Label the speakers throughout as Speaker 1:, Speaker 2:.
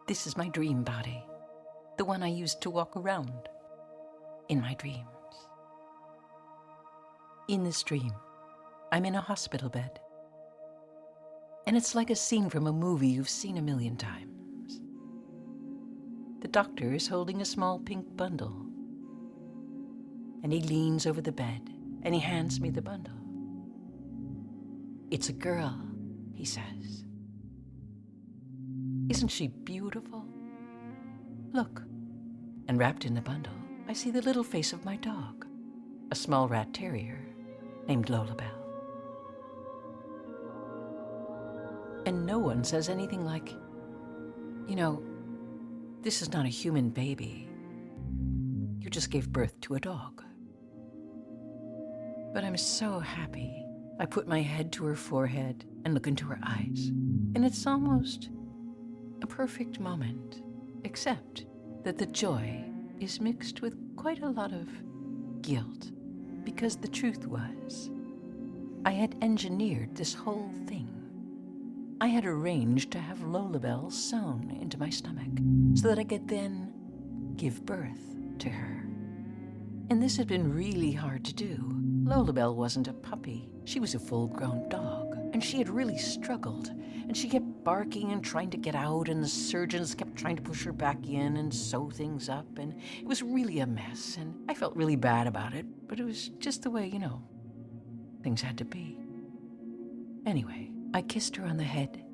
Speaker 1: This is my dream body, the one I used to walk around in my dreams. In this dream, I'm in a hospital bed. And it's like a scene from a movie you've seen a million times. The doctor is holding a small pink bundle. And he leans over the bed and he hands me the bundle. "It's a girl," he says. "Isn't she beautiful? Look." And wrapped in the bundle, I see the little face of my dog, a small rat terrier named Lolabelle. And no one says anything like, "You know, this is not a human baby. You just gave birth to a dog." But I'm so happy. I put my head to her forehead and look into her eyes. And it's almost a perfect moment, except that the joy is mixed with quite a lot of guilt. Because the truth was, I had engineered this whole thing. I had arranged to have Lolabelle sewn into my stomach so that I could then give birth to her. And this had been really hard to do. Lolabelle wasn't a puppy. She was a full-grown dog, and she had really struggled. And she kept barking and trying to get out, and the surgeons kept trying to push her back in and sew things up, and it was really a mess, and I felt really bad about it, but it was just the way, things had to be. Anyway, I kissed her on the head,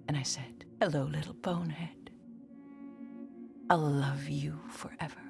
Speaker 1: and I said, "Hello, little bonehead. I'll love you forever."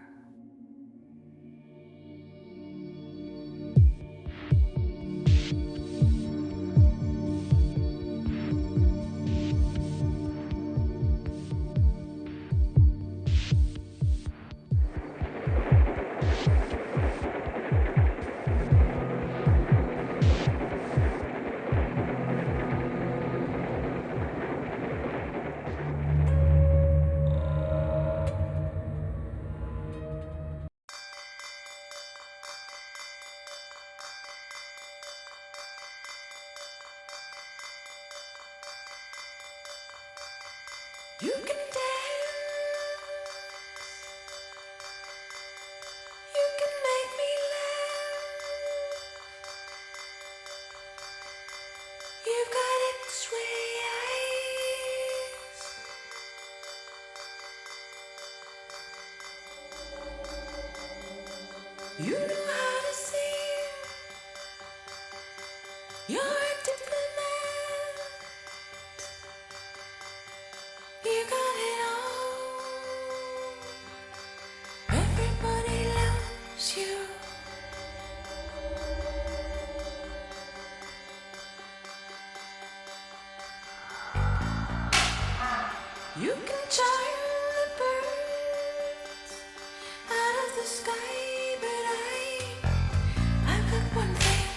Speaker 1: You can dance, you can make me laugh, you've got it sweet eyes, you know how to sing, you're a diplomat. You got it all. Everybody loves you. You can charm the birds out of the sky, but I've got one thing.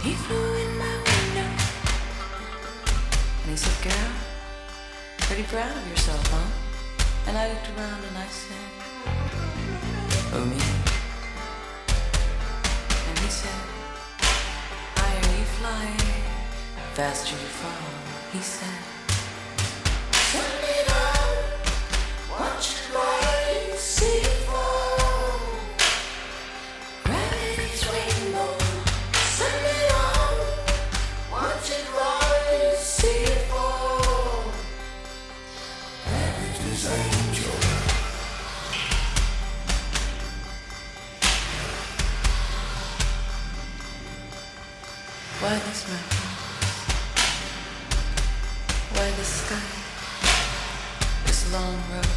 Speaker 1: He flew in my window and he said, "Girl, pretty proud of yourself, huh?" And I looked around and I said, "Oh, me?" And he said, "Higher you fly, faster you fall." He said, "Send it on, watch it rise, see it fall. Gravity's rainbow, send it on, watch it rise, see it fall. Gravity's angel." Why this mountain? Why this sky? This long road?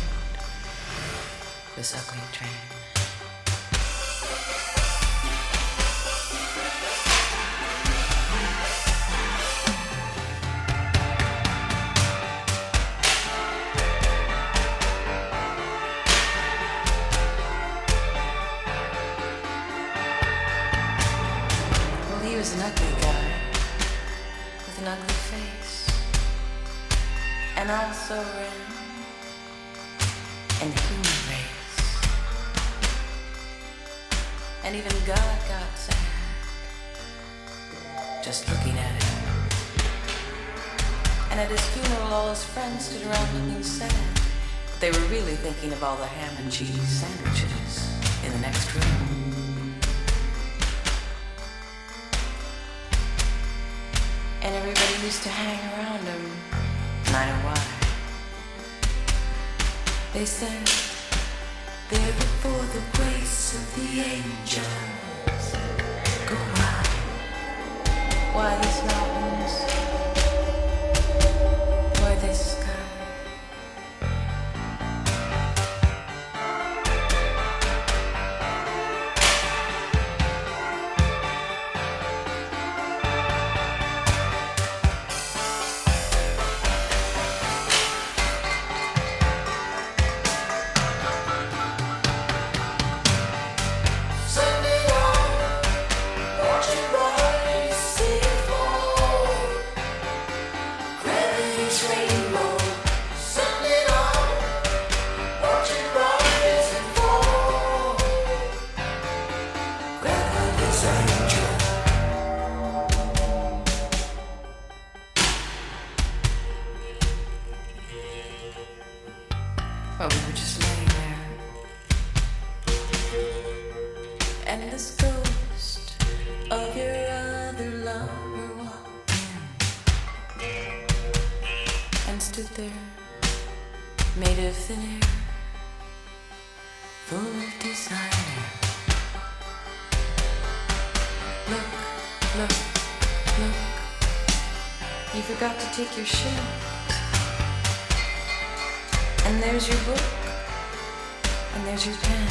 Speaker 1: This ugly train? He was an ugly guy with an ugly face, and also ran in the human race. And even God got sad just looking at him. And at his funeral, all his friends stood around looking sad, but they were really thinking of all the ham and cheese sandwiches in the next room. And everybody used to hang around him, and I know why. They said, there before the grace of the angels, go why? Why these mountains? Why this sky? Oh, we were just laying there, and this ghost of your other lover walked in and stood there, made of thin air, full of desire. Look, look, look, you forgot to take your shoe. And there's your book, and there's your pen,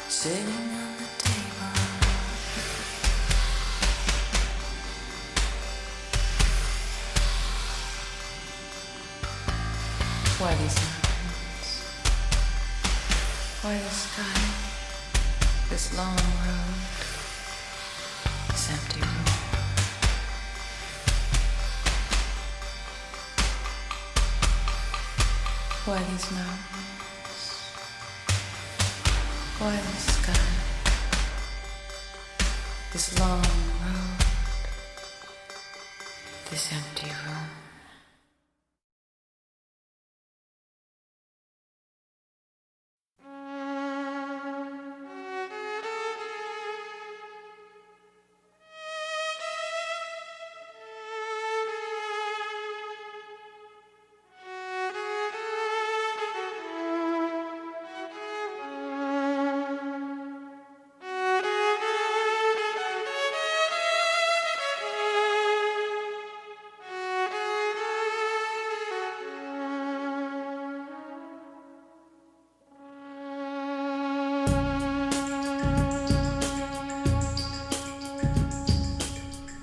Speaker 1: sitting on the table. Why these mountains? Why the sky? This long road, this empty room. Why these mountains? Why the sky? This long road, this empty room.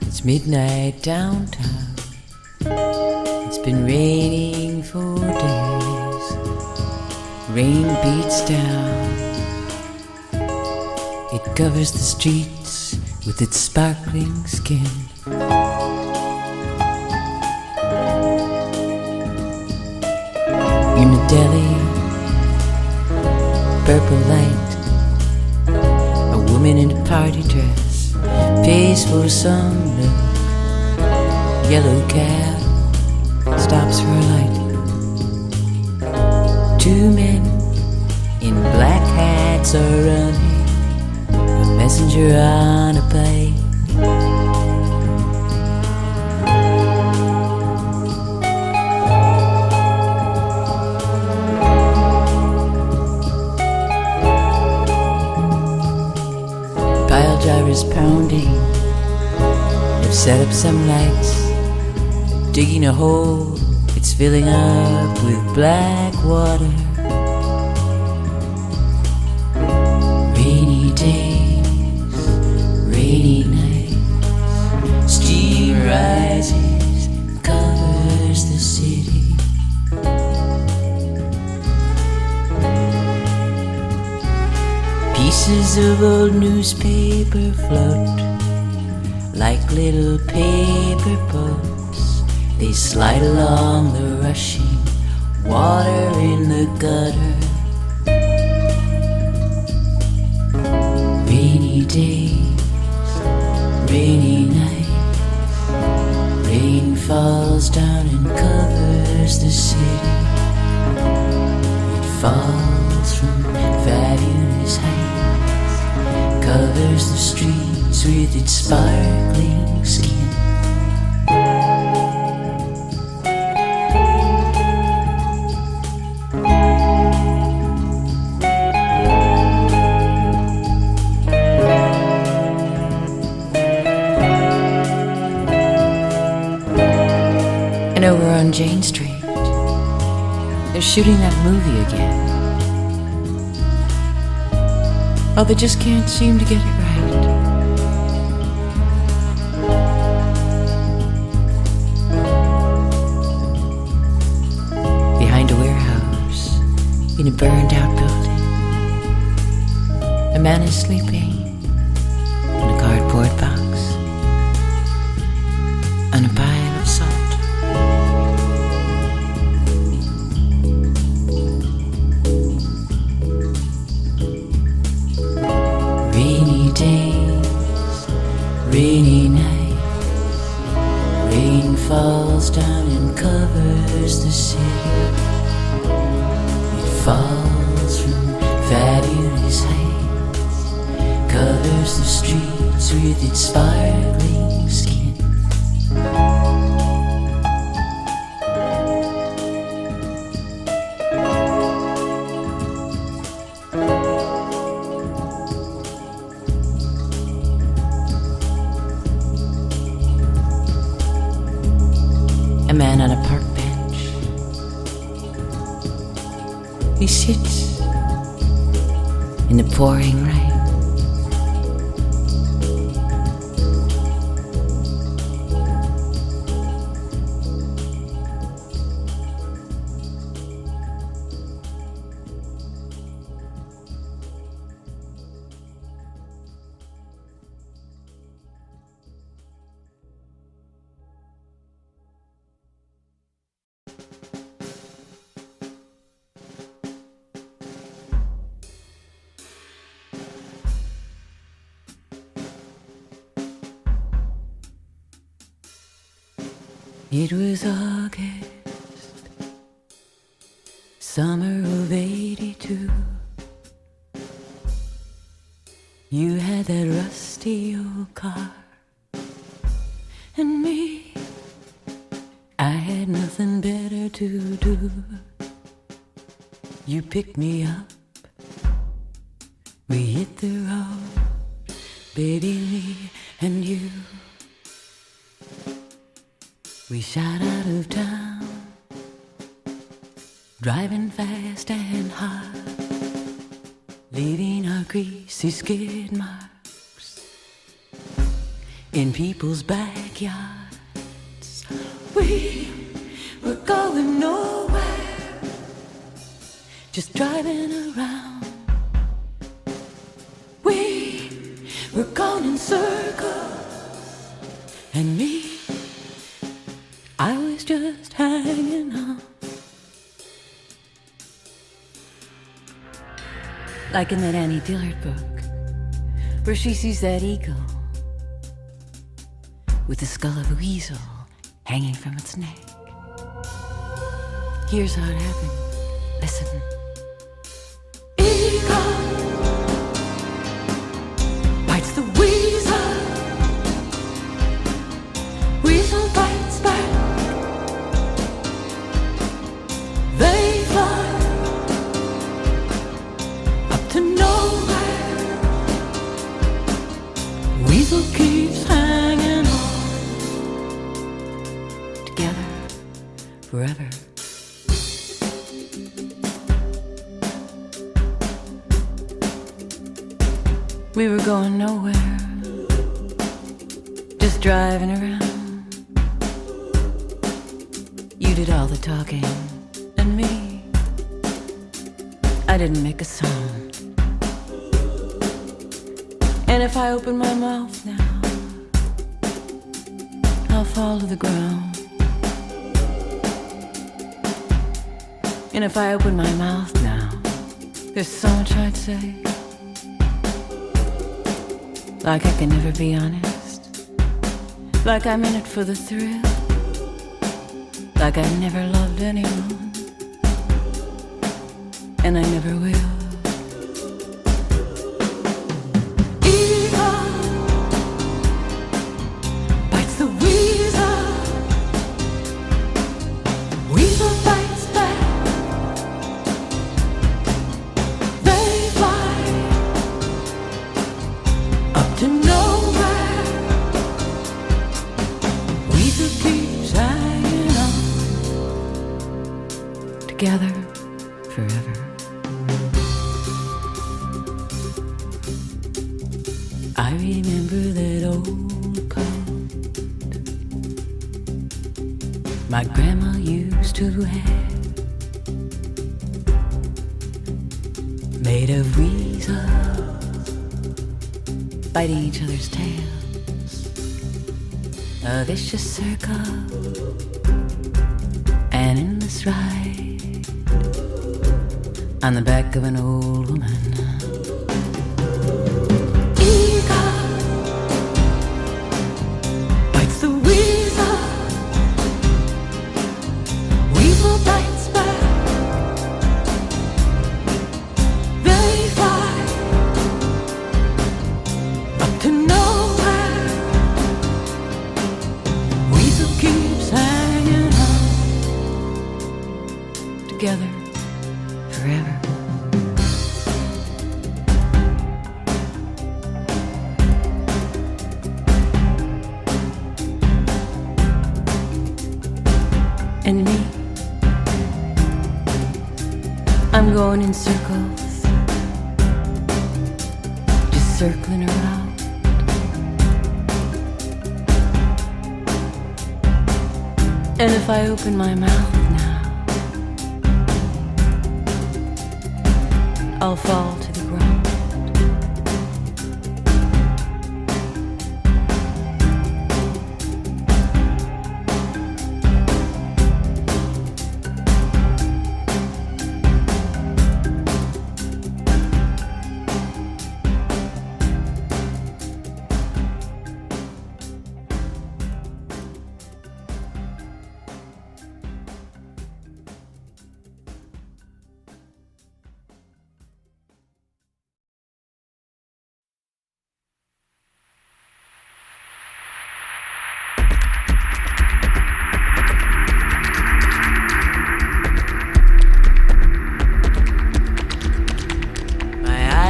Speaker 1: It's midnight downtown. It's been raining for days. Rain beats down. It covers the streets with its sparkling skin. In a deli, purple light, a woman in a party dress pays for some milk. Yellow cab stops for a light. Two men in black hats are running, a messenger on a plane. Pile drivers pound surrounding. I've set up some lights, digging a hole, it's filling up with black water. Rainy days, rainy nights, steam rises, covers the city. Pieces of old newspaper float like little paper boats. They slide along the rushing water in the gutter. Rainy days, rainy nights, rain falls down and covers the city. It falls from fabulous heights, covers the streets with its sparkling skin. And over on Jane Street, they're shooting that movie again. Oh, they just can't seem to get it right. Behind a warehouse, in a burned out building, a man is sleeping in a cardboard box on a pile of salt. Rainy days, rainy nights, rain falls down and covers the city. It falls from fabulous heights, covers the streets with its sparkling skin. A man on a park bench. He sits in the pouring rain. It was August, summer of '82. You had that rusty old car, and me, I had nothing better to do. You picked me up, we hit the road, baby, me and you. We shot out of town, driving fast and hard, leaving our greasy skid marks in people's backyards. We were going nowhere, just driving around. We were going in circles, and me, I was just hanging on. Like in that A.n.d.e.r.s. book, where she sees that eagle with the skull of a weasel hanging from its neck. Here's how it happened. Listen. Eagle bites the weasel. Weasel bites back. They fly up to nowhere. Weasel keeps hanging on together forever. We were going nowhere, just driving around. You did all the talking, and me, I didn't make a sound. And if I open my mouth now, I'll fall to the ground. And if I open my mouth now, there's so much I'd say. Like I can never be honest, like I'm in it for the thrill, like I never loved anyone, and I never will. Evil bites the weasel, weasel bites back. They fly up to nowhere. Weasel keeps hanging on together forever. I remember that old coat my grandma used to wear, made of weasels biting each other's tails, a vicious circle, an endless ride on the back of an old woman. Together forever. And me, I'm going in circles, just circling around. And if I open my mouth now, I'll fall to the ground.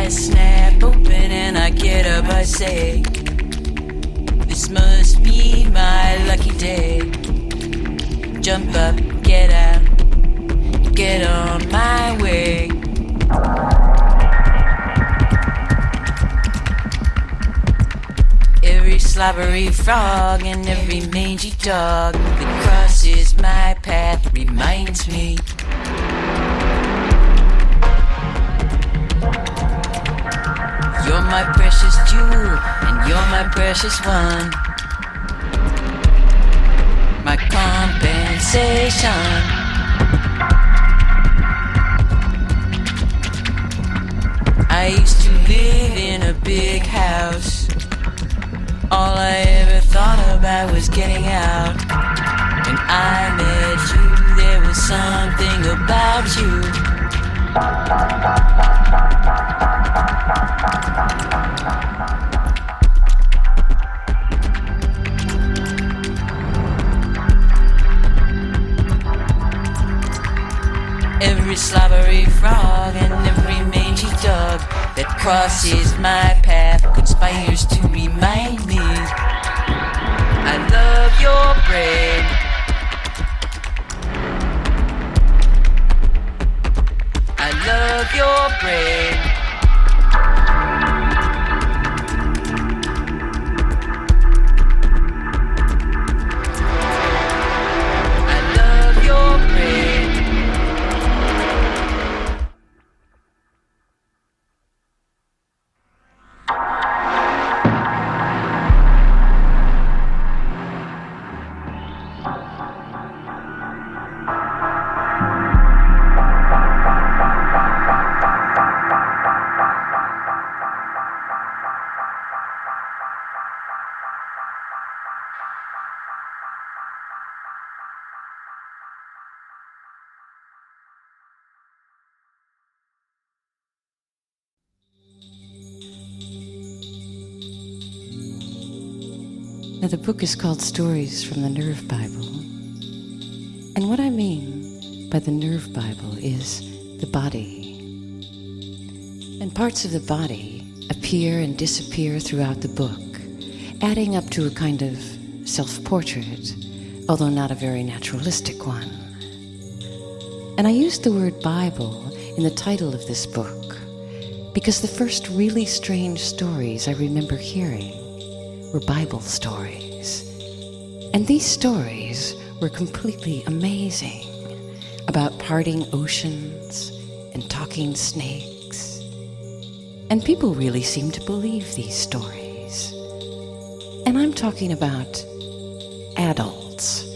Speaker 1: Snap open and I get up, I say, this must be my lucky day. Jump up, get out, get on my way. Every slobbery frog and every mangy dog that crosses my path reminds me you're my precious jewel, and you're my precious one. My compensation. I used to live in a big house. All I ever thought about was getting out. When I met you, there was something about you. Every slobbery frog and every mangy dog that crosses my path conspires to remind me brain. I love your brain. I love your brain. Now, the book is called Stories from the Nerve Bible. And what I mean by the Nerve Bible is the body. And parts of the body appear and disappear throughout the book, adding up to a kind of self-portrait, although not a very naturalistic one. And I used the word Bible in the title of this book because the first really strange stories I remember hearing were Bible stories. And these stories were completely amazing about parting oceans and talking snakes. And people really seemed to believe these stories. And I'm talking about adults.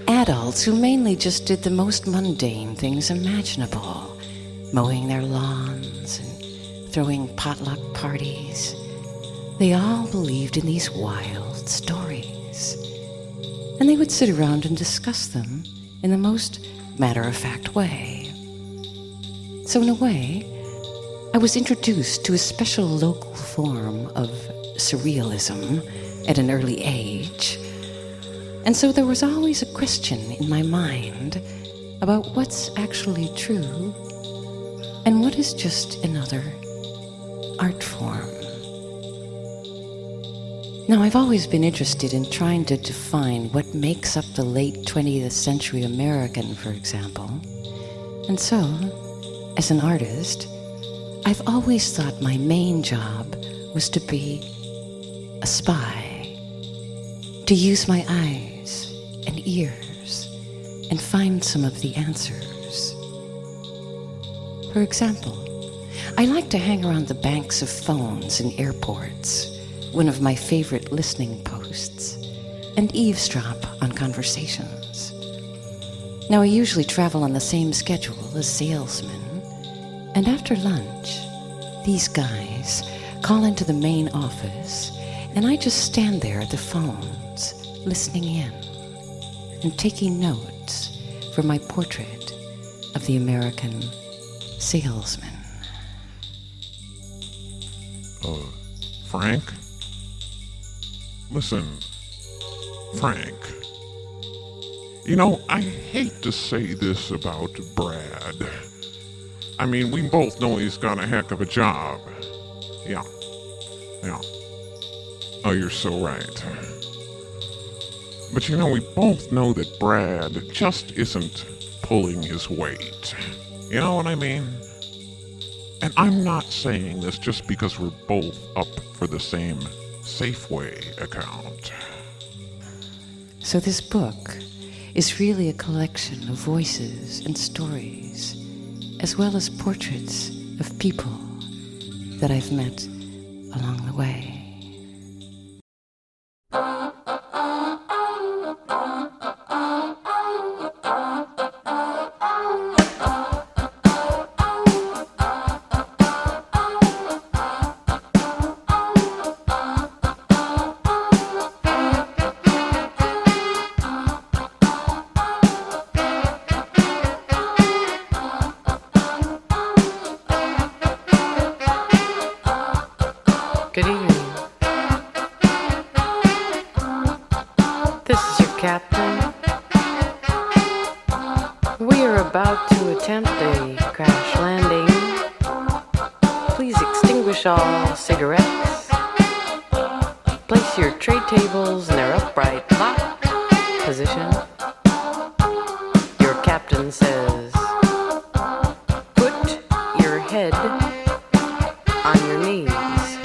Speaker 1: Adults who mainly just did the most mundane things imaginable, mowing their lawns and throwing potluck parties. They all believed in these wild stories. And they would sit around and discuss them in the most matter-of-fact way. So in a way, I was introduced to a special local form of surrealism at an early age. And so there was always a question in my mind about what's actually true and what is just another art form. Now, I've always been interested in trying to define what makes up the late 20th century American, for example. And so, as an artist, I've always thought my main job was to be a spy, to use my eyes and ears and find some of the answers. For example, I like to hang around the banks of phones in airports, one of my favorite listening posts, and eavesdrop on conversations. Now, I usually travel on the same schedule as salesmen, and after lunch, these guys call into the main office, and I just stand there at the phones, listening in and taking notes for my portrait of the American salesman.
Speaker 2: Frank? Listen, Frank. You know, I hate to say this about Brad. I mean, we both know he's got a heck of a job. Yeah. Oh, you're so right. But you know, we both know that Brad just isn't pulling his weight. You know what I mean? And I'm not saying this just because we're both up for the same Safeway account.
Speaker 1: So this book is really a collection of voices and stories, as well as portraits of people that I've met along the way. Good evening. This is your captain. We are about to attempt a crash landing. Please extinguish all cigarettes. Place your tray tables in their upright lot. position. Your captain says, put your head on your knees.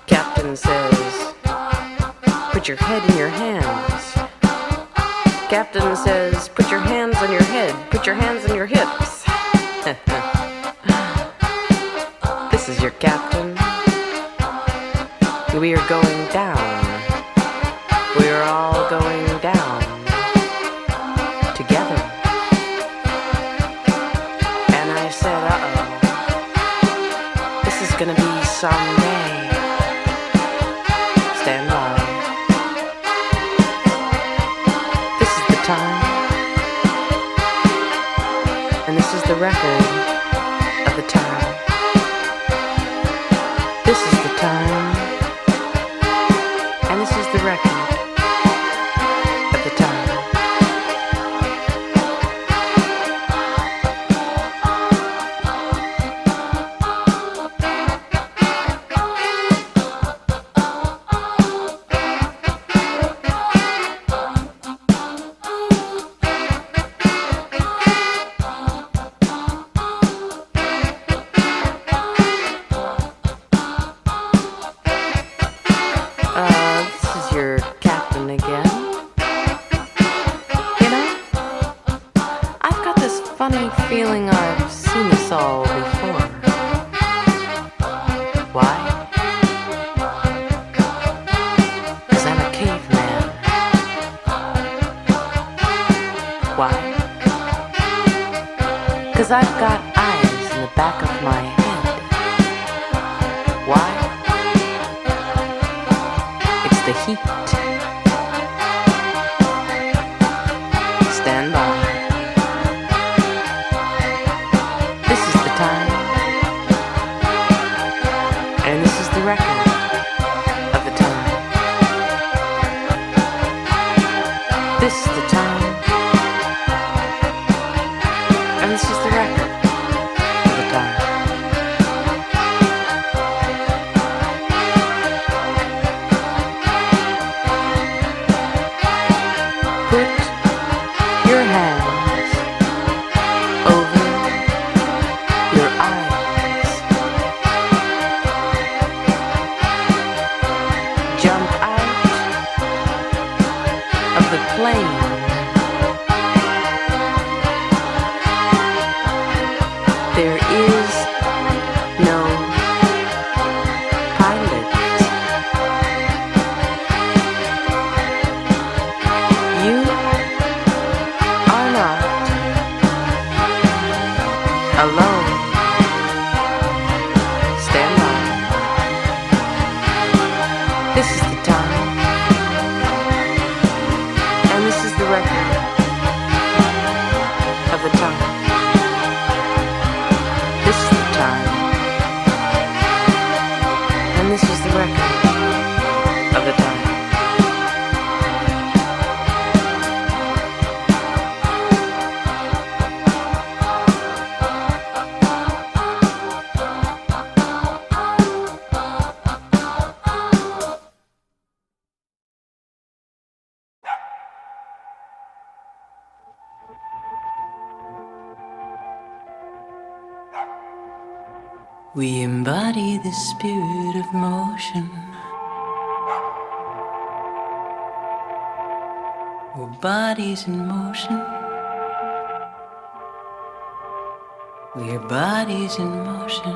Speaker 1: Captain says, put your head in your hands. Captain says, put your hands on your head, put your hands on your hips. This is your captain. We are going down. We are all going down together. And I said, uh-oh, this is gonna be someday. Stand by. This is the time. And this is the record of the time. This is the time. And this is the record of the time. Feeling I've seen this all before. Why? 'Cause I'm a caveman. Why? 'Cause I've got eyes in the back of my head. Why? It's the heat. Stand by. And this is the record of the time. This is the time. And this is the record of the time. Put your hands over your eyes. Jump out of the plane. There is no pilot. You are not alone. Stand by. This is the time. And this is the record of the time. This is the time. And this is the record of the time. We embody the spirit of motion. We're bodies in motion. We're bodies in motion.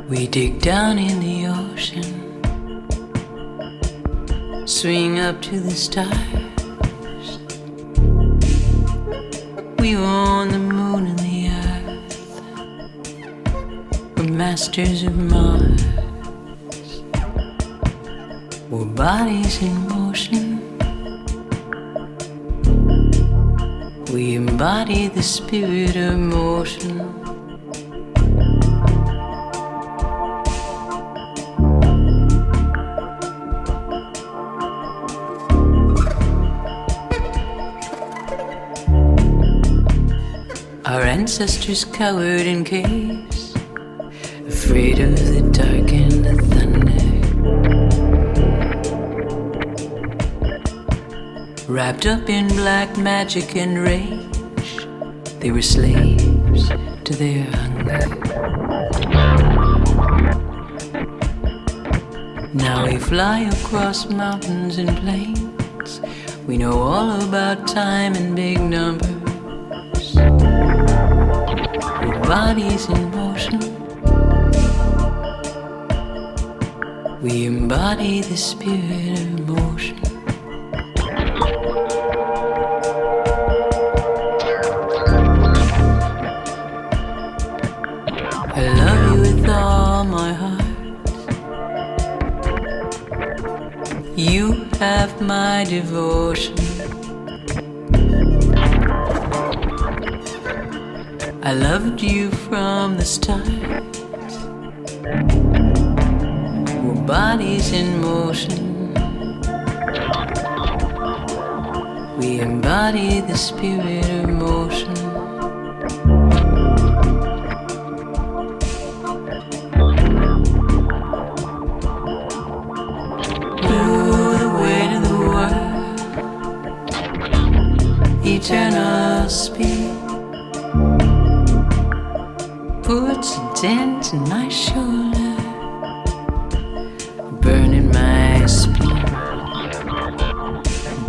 Speaker 1: We dig down in the ocean, swing up to the stars. We own the moon and the earth. We're masters of Mars. We're bodies in motion. We embody the spirit of motion. Our ancestors cowered in caves, afraid of the dark and the thunder. Wrapped up in black magic and rage, they were slaves to their hunger. Now we fly across mountains and plains. We know all about time and big numbers. With bodies in motion, we embody the spirit of motion. I love you with all my heart. You have my devotion. I loved you from the start. We're bodies in motion. We embody the spirit of motion. Eternal speed puts a dent in my shoulder, burning my spine,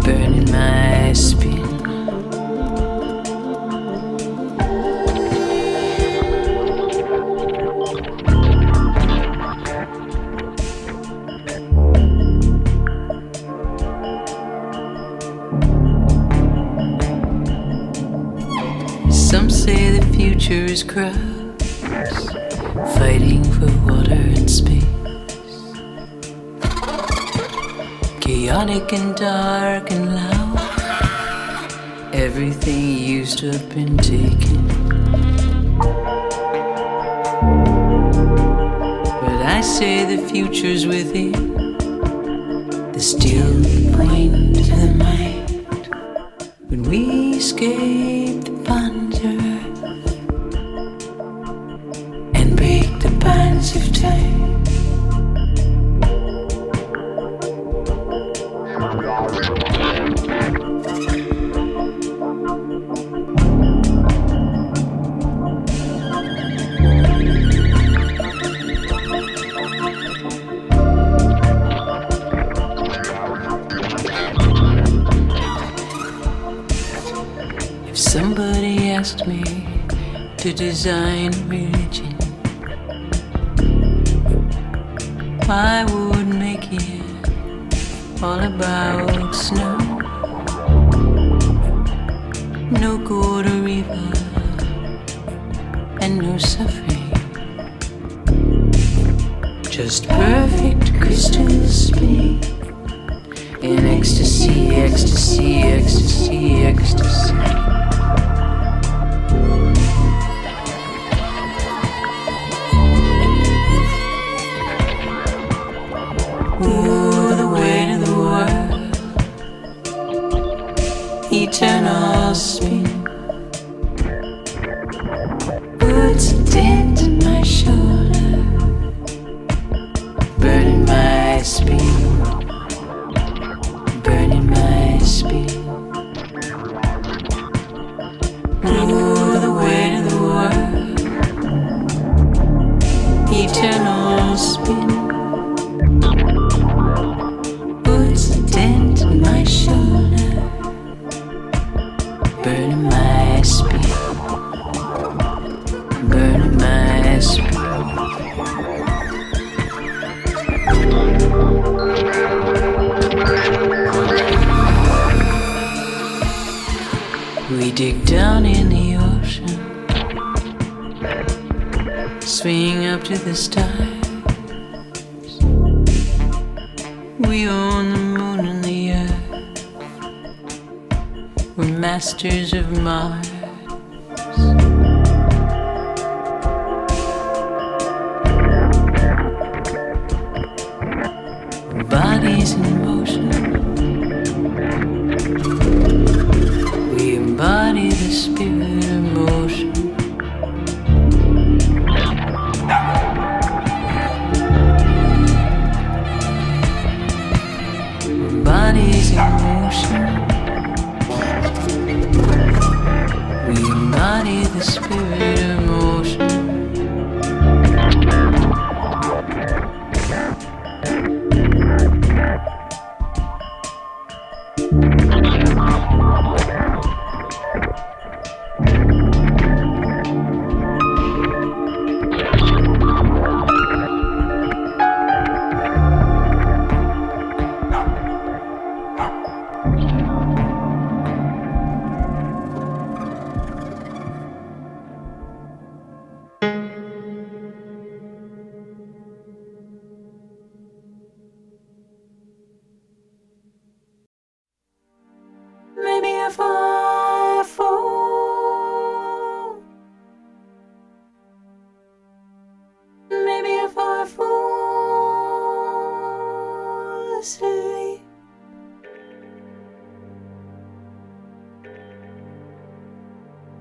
Speaker 1: burning my spine. Some say the future is crowds fighting for water and space, chaotic and dark and loud. Everything used to have been taken, but I say the future's within, the still point of the mind. When we escape the bonds of earth and break the bonds of time. Somebody asked me to design religion, I would make it all about snow. No good or evil and no suffering, just perfect crystal spinning in ecstasy, ecstasy, ecstasy, ecstasy. Ooh, the weight of the world, eternal spin, puts a dent in my shoulder, burning my spin, burning my spin. Ooh, the weight of the world, eternal spin. Dent in my shoulder, burning my spine, burning my spine. We dig down in the ocean, swing up to the stars. We own the moon and the earth. We're masters of Mars. Bodies in motion. We embody the spirit of motion. emotion. We embody the spirit of motion. Maybe if I fall, maybe if I fall asleep,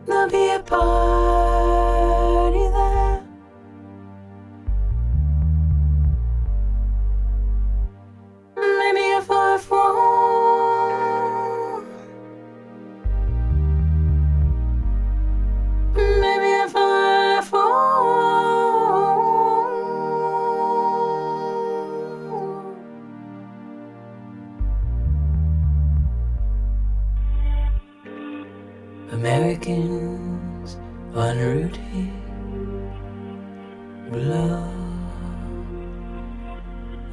Speaker 1: there'll be a party there. Maybe if I fall, maybe if I fall, Americans en route here blow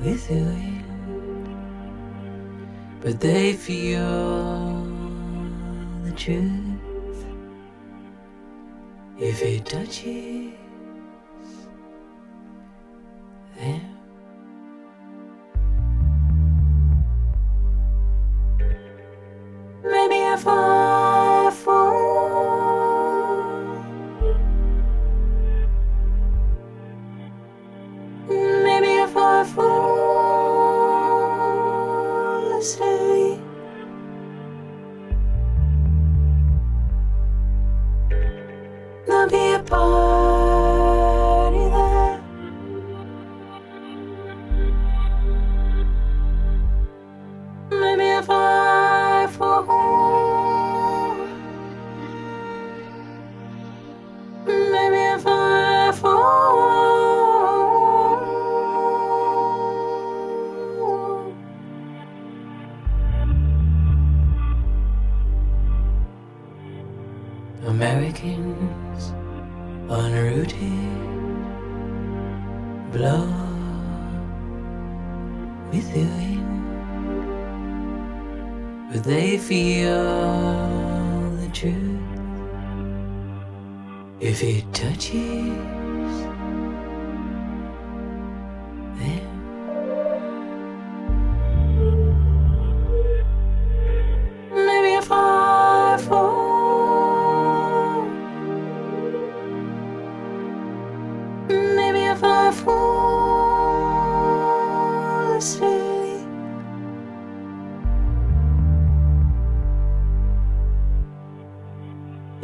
Speaker 1: with the wind, but they feel the truth if it touches them. Maybe if I fall, maybe if I fall asleep, there'll be a party there. Maybe if I fall, maybe if I fall, Americans en route here blow with the wind, but they feel the truth if it touches them. Maybe if I fall, maybe if I fall asleep,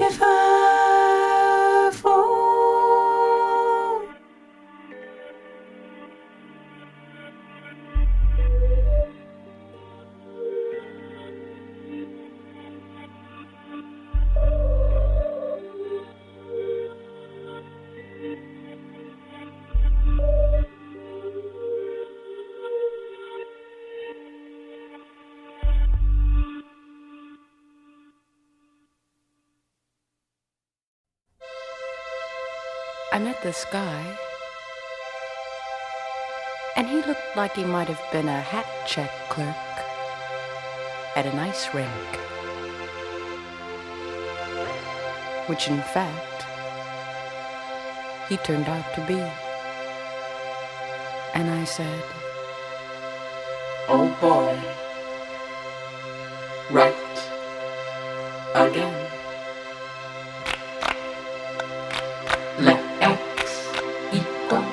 Speaker 1: if I fall, I met this guy, and he looked like he might have been a hat check clerk at an ice rink, which in fact he turned out to be. And I said, "Oh boy, right again. Let X equal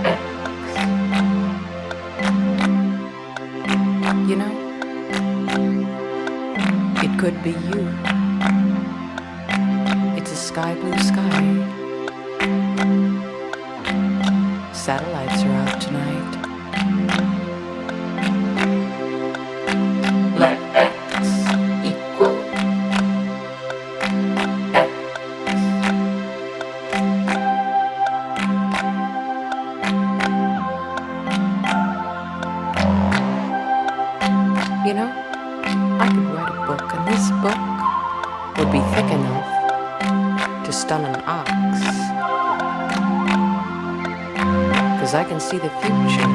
Speaker 1: X. You know, it could be you. It's a sky blue sky. Satellites are out tonight. Let X I could write a book, and this book would be thick enough to stun an ox. 'Cause I can see the future,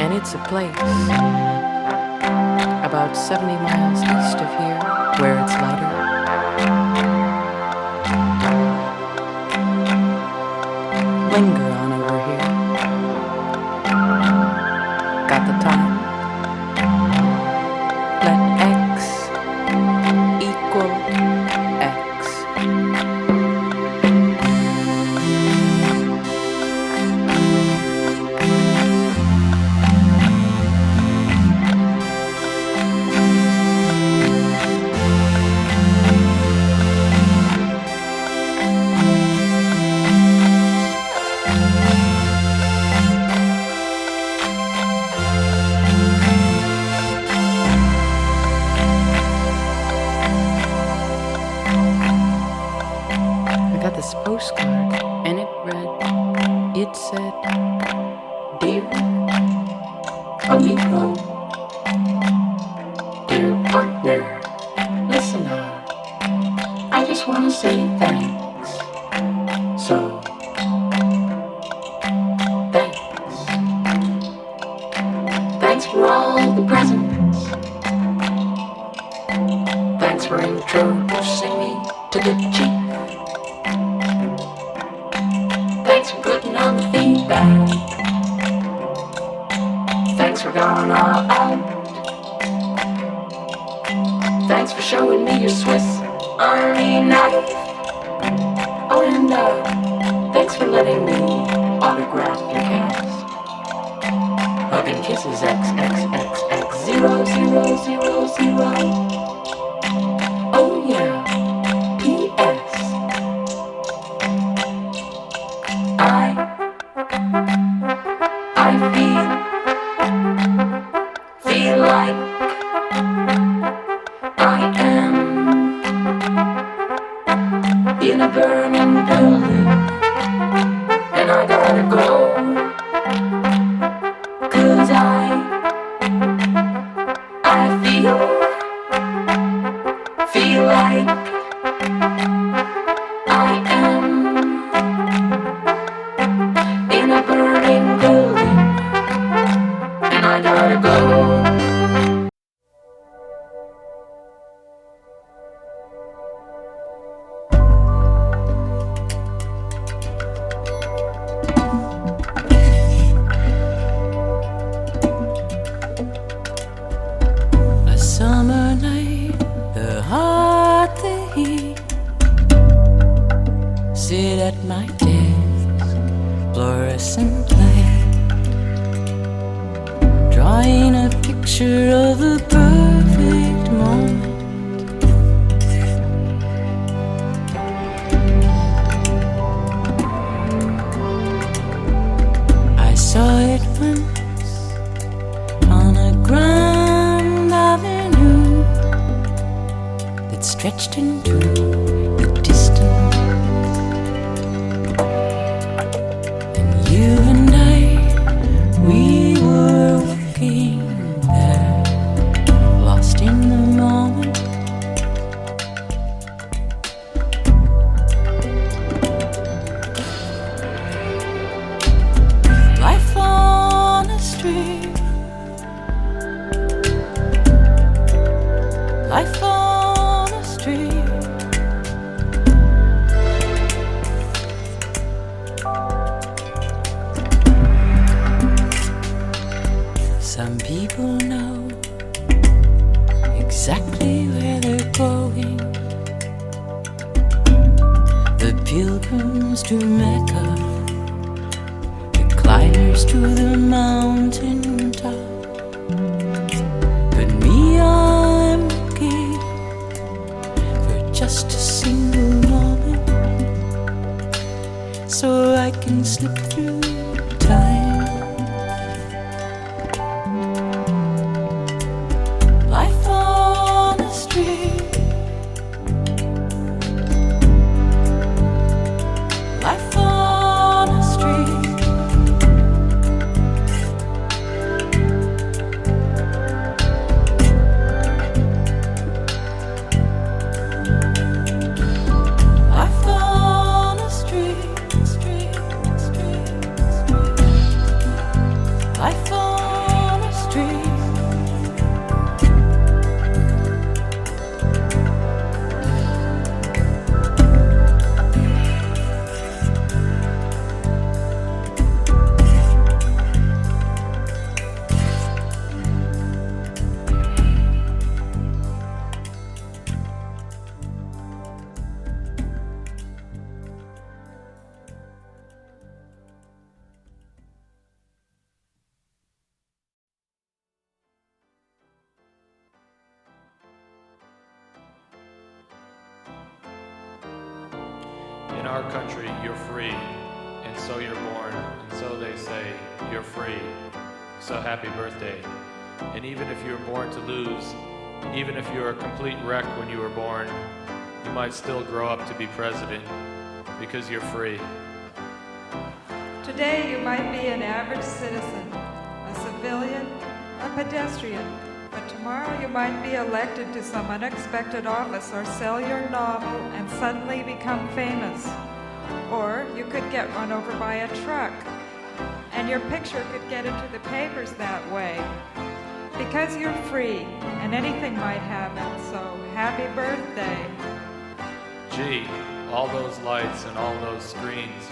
Speaker 1: and it's a place about 70 miles east of here where it's lighter. Linger on over here. Got the time? Let X equal X. This postcard, and it said, "Dear amigo, dear partner, listener, I just want to say thanks. So, thanks. Thanks for all the presents. Thanks for introducing me to the chief. Thanks for putting on the feedback. Thanks for going all out. Thanks for showing me your Swiss Army knife. Oh, and thanks for letting me autograph your cast. Hugging kisses XXXX0000. Oh yeah. P.S. I feel like I am in a burning building, and I gotta go, 'cause I feel like I am in a burning building, and I gotta go. A summer night, the hot, the heat. Sit at my desk, fluorescent light, drawing a picture of a perfect moment. I saw it once on a grand avenue that stretched into the distance, and you and I, we were walking there, lost in the moment. Life on a street, life on a street. Some people know exactly where they're going. The pilgrims to Mecca, the climbers to the mountain top. But me, I'm looking for just a single moment, so I can slip through time. Life on the street, life on the street.
Speaker 3: In our country, you're free, and so you're born, and so they say, you're free. So happy birthday. And even if you were born to lose, even if you were a complete wreck when you were born, you might still grow up to be president because you're free.
Speaker 4: Today you might be an average citizen, a civilian, a pedestrian, but tomorrow you might be elected to some unexpected office or sell your novel and suddenly become famous. Or you could get run over by a truck, and your picture could get into the papers that way. Because you're free, and anything might happen, so happy birthday.
Speaker 3: Gee, all those lights and all those screens.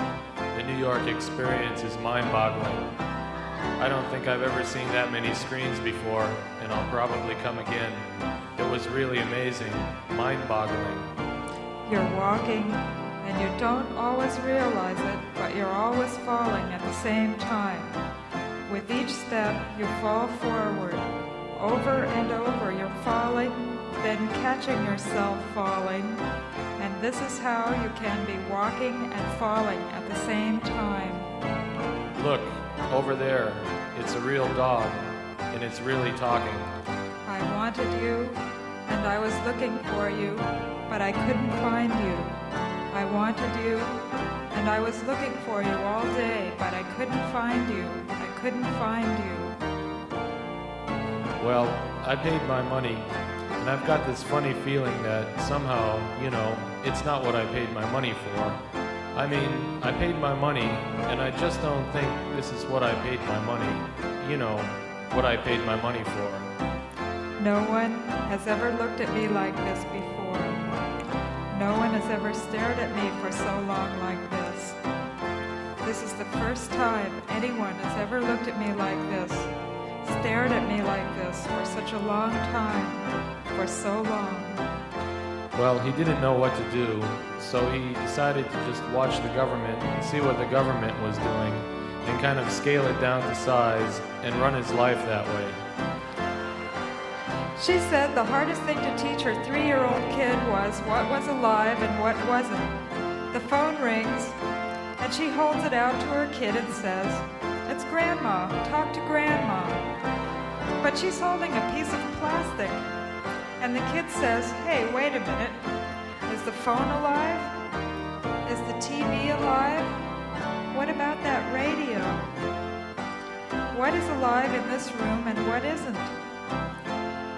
Speaker 3: The New York experience is mind-boggling. I don't think I've ever seen that many screens before, and I'll probably come again. It was really amazing, mind-boggling.
Speaker 4: You're walking, and you don't always realize it, but you're always falling at the same time. With each step, you fall forward. Over and over, you're falling, then catching yourself falling. And this is how you can be walking and falling at the same time.
Speaker 3: Look, over there, it's a real dog, and it's really talking.
Speaker 4: I wanted you, and I was looking for you, but I couldn't find you. I wanted you, and I was looking for you all day, but I couldn't find you. I couldn't find you.
Speaker 3: Well, I paid my money, and I've got this funny feeling that somehow, it's not what I paid my money for. I mean, I paid my money, and I just don't think this is what I paid my money. What I paid my money for.
Speaker 4: No one has ever looked at me like this before. No one has ever stared at me for so long like this. This is the first time anyone has ever looked at me like this, stared at me like this for such a long time, for so long.
Speaker 3: Well, he didn't know what to do, so he decided to just watch the government and see what the government was doing and kind of scale it down to size and run his life that way.
Speaker 4: She said the hardest thing to teach her 3-year-old kid was what was alive and what wasn't. The phone rings, and she holds it out to her kid and says, "It's Grandma, talk to Grandma." But she's holding a piece of plastic, and the kid says, "Hey, wait a minute, is the phone alive? Is the TV alive? What about that radio? What is alive in this room and what isn't?"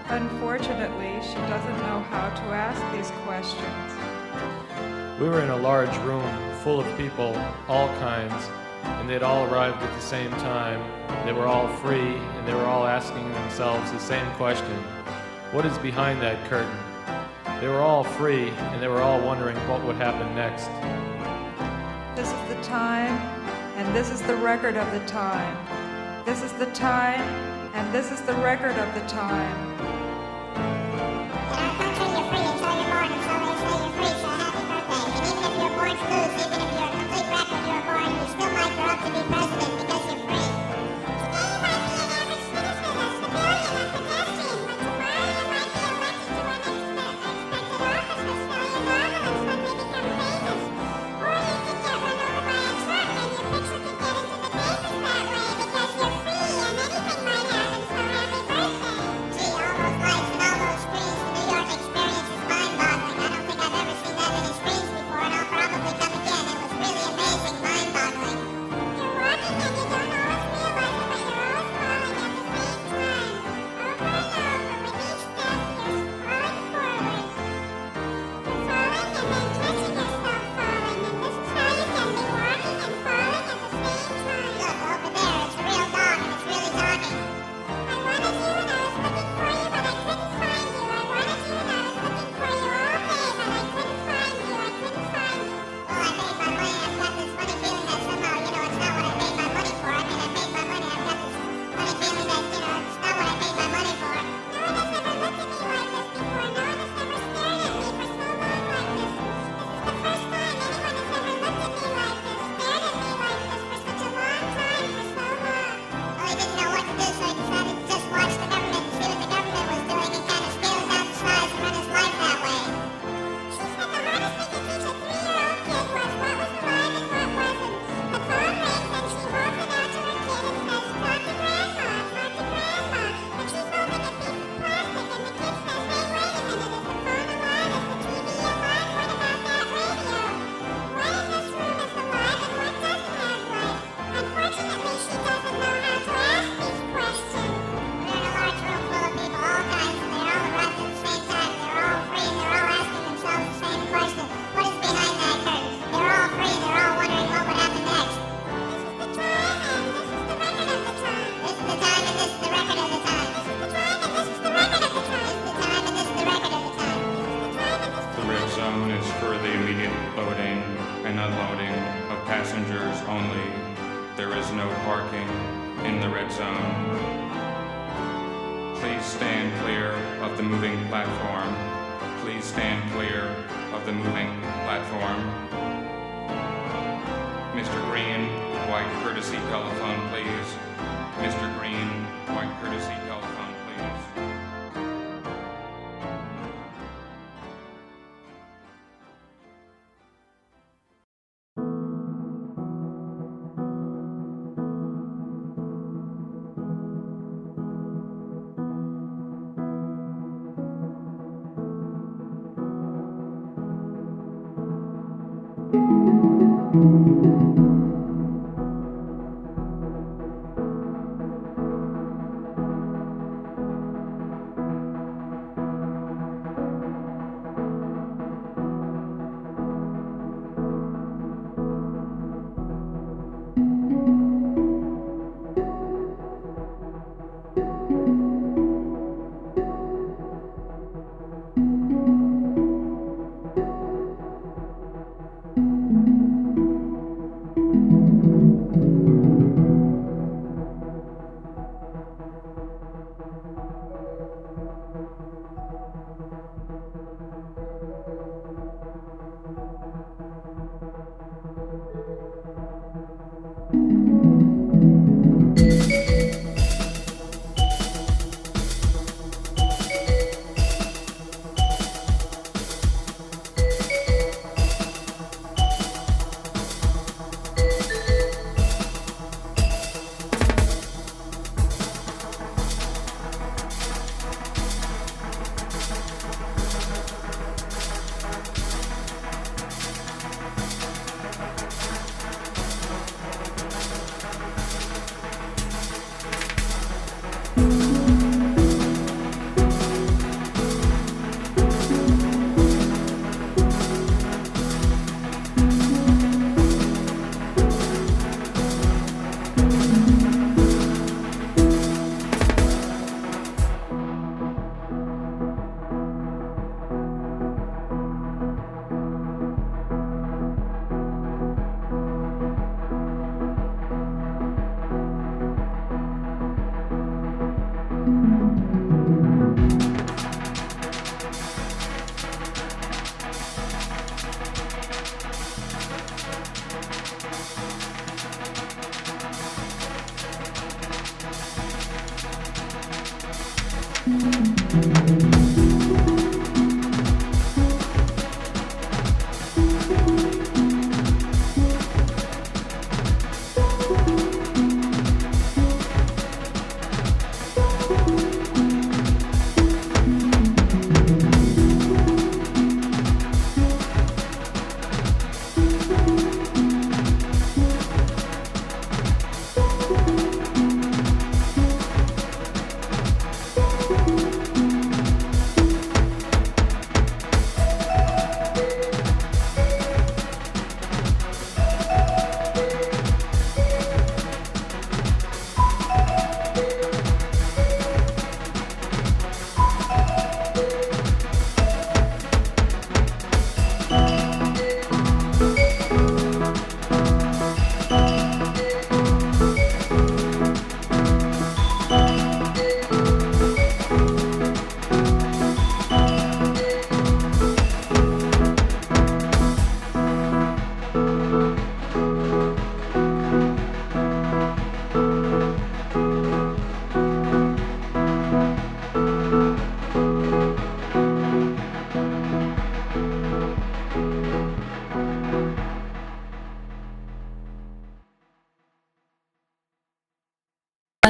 Speaker 4: Unfortunately, she doesn't know how to ask these questions.
Speaker 3: We were in a large room full of people, all kinds, and they'd all arrived at the same time. They were all free, and they were all asking themselves the same question. What is behind that curtain? They were all free, and they were all wondering what would happen next.
Speaker 4: This is the time, and this is the record of the time. This is the time, and this is the record of the time.
Speaker 5: Gee, loading and unloading of passengers only. There is no parking in the red zone. Please stand clear of the moving platform. Please stand clear of the moving platform. Mr. Green, white courtesy telephone, please. Mr. Green, white courtesy telephone, please.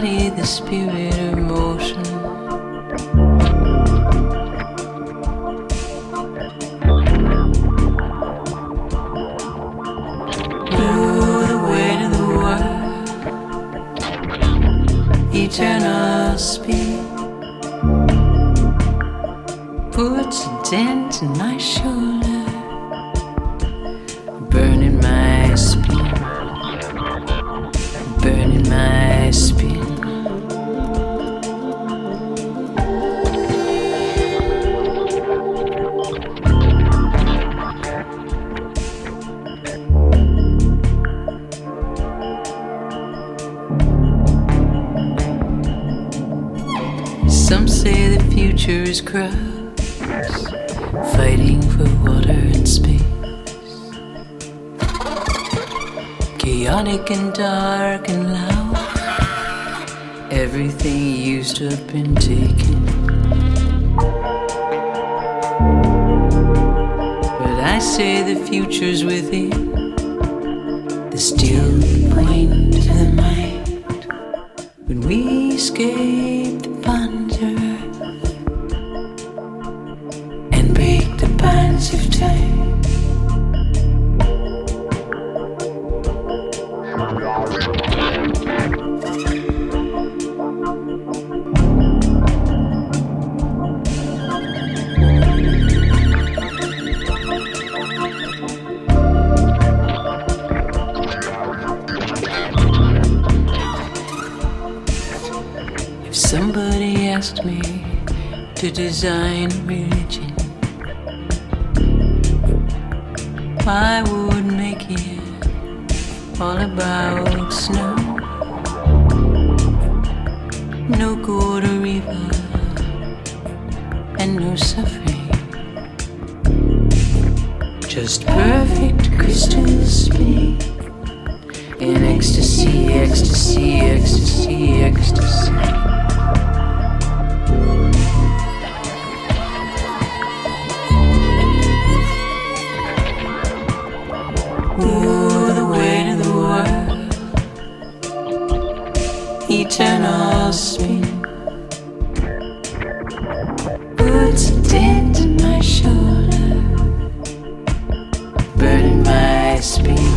Speaker 1: Body, the spirit of motion. Move the weight of the world, eternal speed. Puts a dent in my shoulder, burning my spleen, burning my spleen. future's crowds fighting for water and space. Chaotic and dark and loud. Everything used to have been taken. But I say the future's within. The still point to the mind. When we escape the bonds of earth and break the bonds of time. Somebody asked me to design a religion, I would make it all about snow. No good or evil and no suffering. Just perfect crystal spinning in ecstasy, ecstasy, ecstasy, ecstasy. Eternal spin puts a dent in my shoulder, burning my speed.